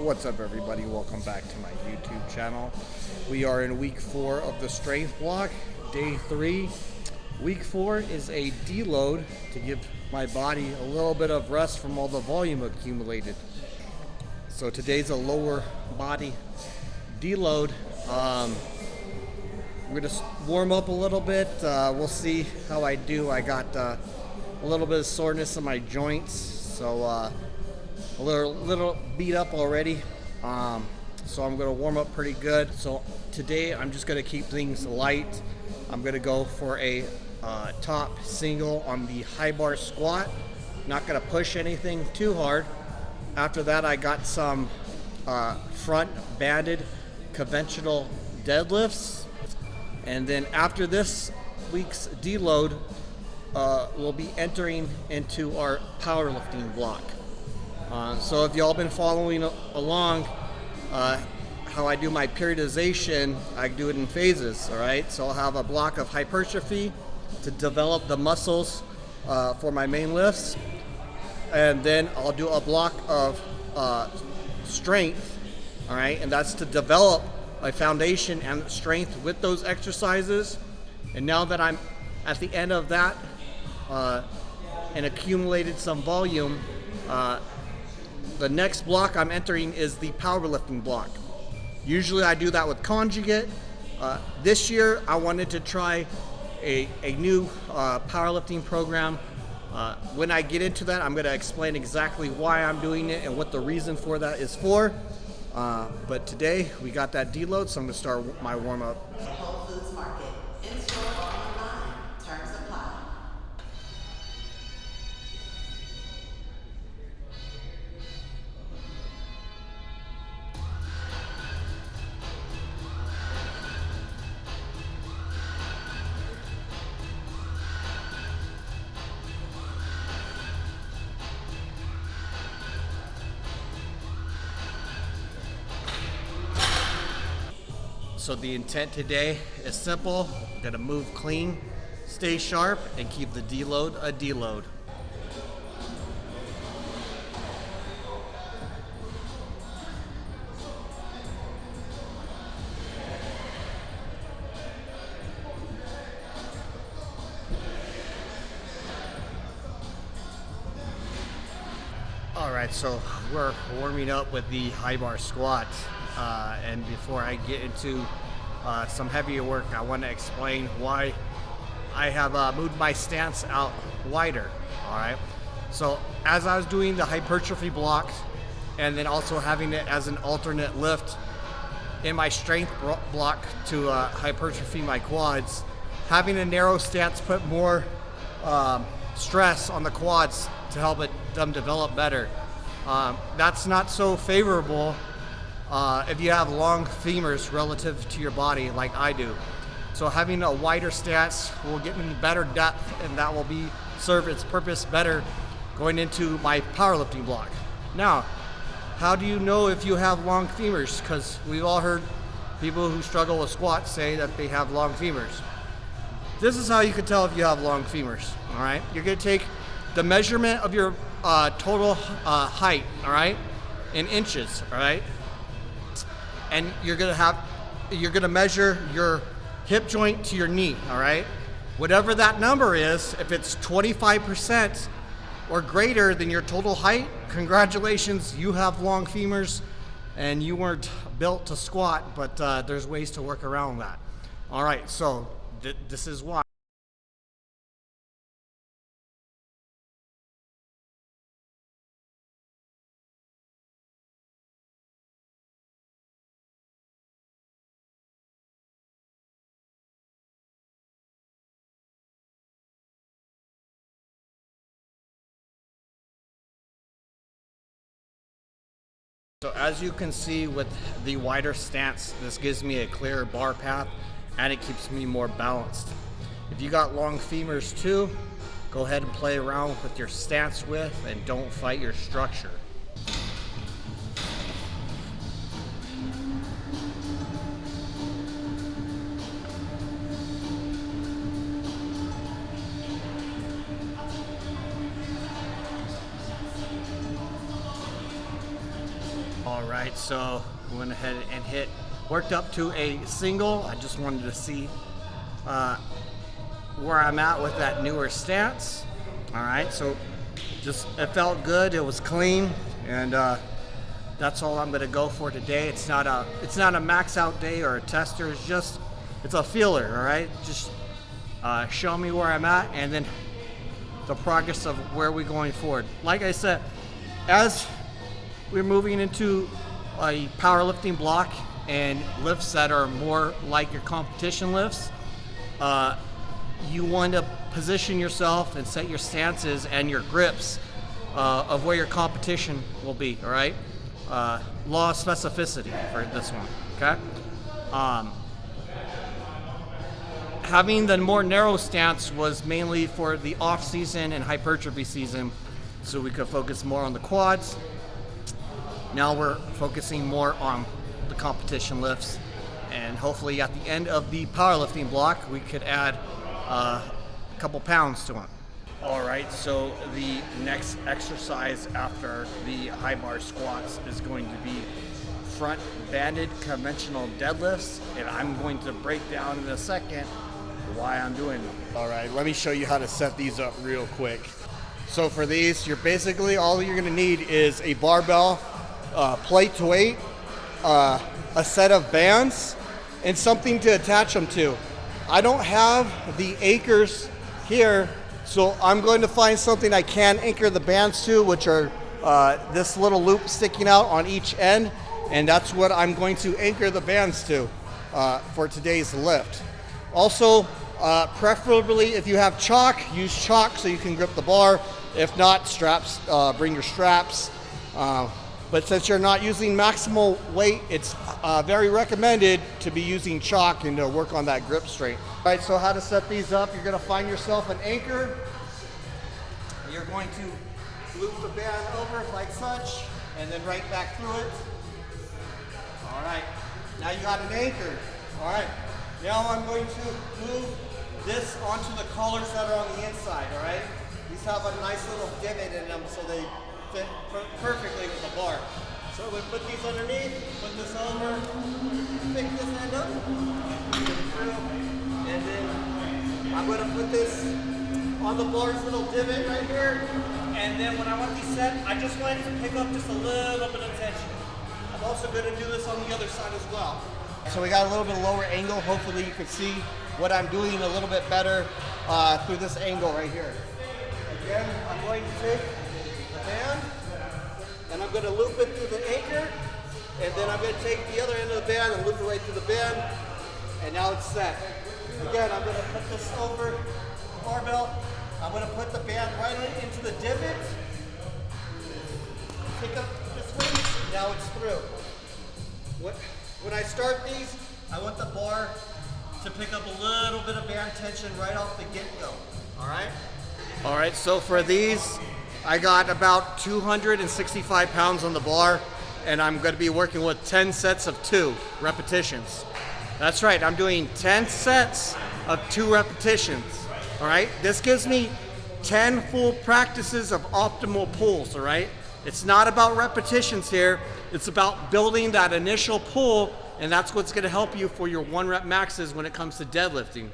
What's up, everybody? Welcome back to my YouTube channel. We are in week 4 of the strength block, day 3. Week 4 is a deload to give my body a little bit of rest from all the volume accumulated. So today's a lower body deload. We're gonna warm up a little bit. We'll see how I do. I got a little bit of soreness in my joints, so a little beat up already. So I'm gonna warm up pretty good. So today I'm just gonna keep things light. I'm gonna go for a top single on the high bar squat. Not gonna push anything too hard. After that, I got some front banded conventional deadlifts. And then after this week's deload, we'll be entering into our powerlifting block. So if y'all been following along how I do my periodization, I do it in phases, all right? So I'll have a block of hypertrophy to develop the muscles for my main lifts. And then I'll do a block of strength, all right? And that's to develop my foundation and strength with those exercises. And now that I'm at the end of that and accumulated some volume, the next block I'm entering is the powerlifting block. Usually I do that with conjugate. This year I wanted to try a new powerlifting program. When I get into that, I'm going to explain exactly why I'm doing it and what the reason for that is for. But today we got that deload, so I'm going to start my warm-up. Whole Foods Market. In store, online. Terms apply. So the intent today is simple. I'm gonna move clean, stay sharp, and keep the deload a deload. All right, so we're warming up with the high bar squat. And before I get into some heavier work, I want to explain why I have moved my stance out wider. All right. So as I was doing the hypertrophy block, and then also having it as an alternate lift in my strength block to hypertrophy my quads, having a narrow stance put more stress on the quads to help them develop better. That's not so favorable if you have long femurs relative to your body like I do. So having a wider stance will get me better depth, and that will serve its purpose better going into my powerlifting block. Now, how do you know if you have long femurs? Because we've all heard people who struggle with squats say that they have long femurs. This is how you can tell if you have long femurs, all right? You're gonna take the measurement of your total height, all right, in inches, all right? And you're gonna measure your hip joint to your knee, all right? Whatever that number is, if it's 25% or greater than your total height, congratulations, you have long femurs and you weren't built to squat, but there's ways to work around that. All right, so this is why. So as you can see with the wider stance, this gives me a clearer bar path and it keeps me more balanced. If you got long femurs too, go ahead and play around with your stance width and don't fight your structure. right, so I went ahead and worked up to a single. I just wanted to see where I'm at with that newer stance. All right, so just it felt good, it was clean, and that's all I'm gonna go for today. It's not a max out day or a tester, it's a feeler, all right? Just show me where I'm at and then the progress of where we're going forward. Like I said, as we're moving into a powerlifting block and lifts that are more like your competition lifts, you want to position yourself and set your stances and your grips of where your competition will be, all right? Law of specificity for this one, okay? Having the more narrow stance was mainly for the off season and hypertrophy season, so we could focus more on the quads. Now we're focusing more on the competition lifts, and hopefully at the end of the powerlifting block, we could add a couple pounds to it. All right, so the next exercise after the high bar squats is going to be front banded conventional deadlifts, and I'm going to break down in a second why I'm doing them. All right, let me show you how to set these up real quick. So for these, all you're gonna need is a barbell, plate to weight, a set of bands, and something to attach them to. I don't have the anchors here, so I'm going to find something I can anchor the bands to, which are this little loop sticking out on each end, and that's what I'm going to anchor the bands to for today's lift. Also, preferably if you have chalk, use chalk so you can grip the bar. If not, straps, bring your straps. But since you're not using maximal weight, it's very recommended to be using chalk and to work on that grip strength. All right, so how to set these up, you're gonna find yourself an anchor. You're going to loop the band over like such, and then right back through it. All right, now you got an anchor. All right, now I'm going to move this onto the collars that are on the inside, all right? These have a nice little divot in them so they fit perfectly with the bar. So we put these underneath, put this over, pick this end up, get it through, and then I'm gonna put this on the bar's little divot right here, and then when I want these set, I just want it to pick up just a little bit of tension. I'm also gonna do this on the other side as well. So we got a little bit lower angle. Hopefully you can see what I'm doing a little bit better through this angle right here. Again, I'm going to take the band and I'm going to loop it through the anchor, and then I'm going to take the other end of the band and loop it right through the band, and now it's set. Again, I'm going to put this over the barbell. I'm going to put the band right into the divot, pick up this weight, now it's through. When I start these, I want the bar to pick up a little bit of band tension right off the get-go, all right? All right, so for these, I got about 265 pounds on the bar, and I'm gonna be working with 10 sets of 2 repetitions. That's right, I'm doing 10 sets of 2 repetitions, all right? This gives me 10 full practices of optimal pulls, all right? It's not about repetitions here, it's about building that initial pull, and that's what's gonna help you for your 1 rep maxes when it comes to deadlifting.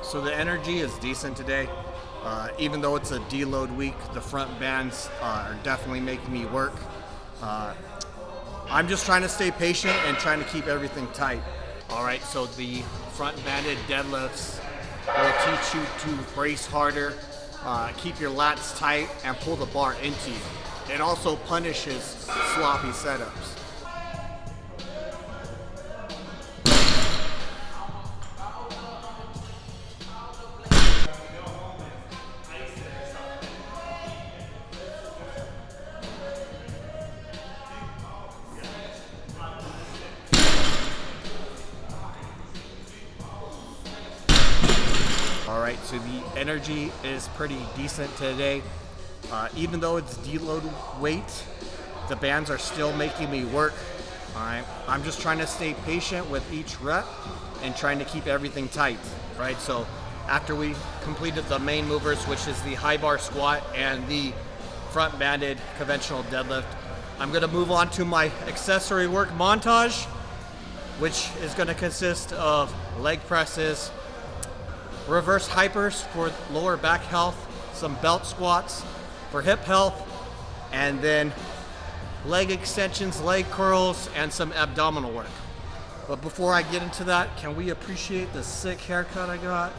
So the energy is decent today. Even though it's a deload week, the front bands are definitely making me work. I'm just trying to stay patient and trying to keep everything tight. All right, so the front banded deadlifts will teach you to brace harder, keep your lats tight, and pull the bar into you. It also punishes sloppy setups. All right, so the energy is pretty decent today. Even though it's deload weight, the bands are still making me work. I'm just trying to stay patient with each rep and trying to keep everything tight, right? So after we completed the main movers, which is the high bar squat and the front banded conventional deadlift, I'm gonna move on to my accessory work montage, which is gonna consist of leg presses, reverse hypers for lower back health, some belt squats for hip health, and then leg extensions, leg curls, and some abdominal work. But before I get into that, can we appreciate the sick haircut I got?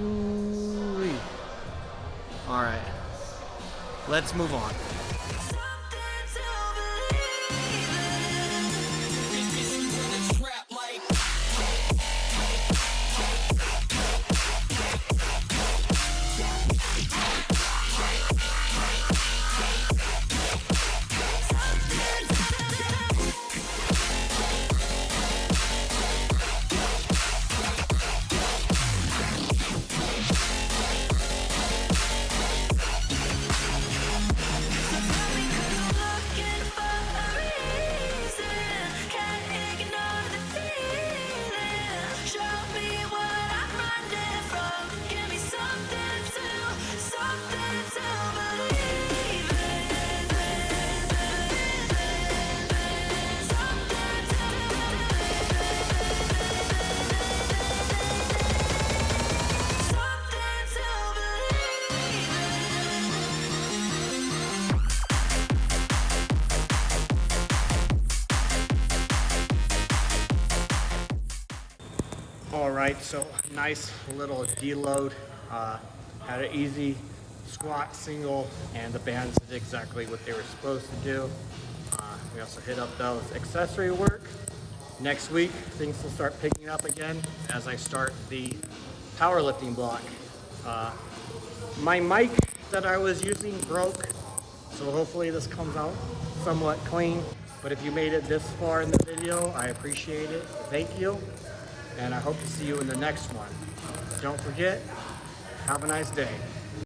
Ooh-wee. All right, let's move on. All right, so nice little deload. Had an easy squat single, and the bands did exactly what they were supposed to do. We also hit up those accessory work. Next week, things will start picking up again as I start the powerlifting block. My mic that I was using broke, so hopefully this comes out somewhat clean. But if you made it this far in the video, I appreciate it. Thank you. And I hope to see you in the next one. Don't forget, have a nice day.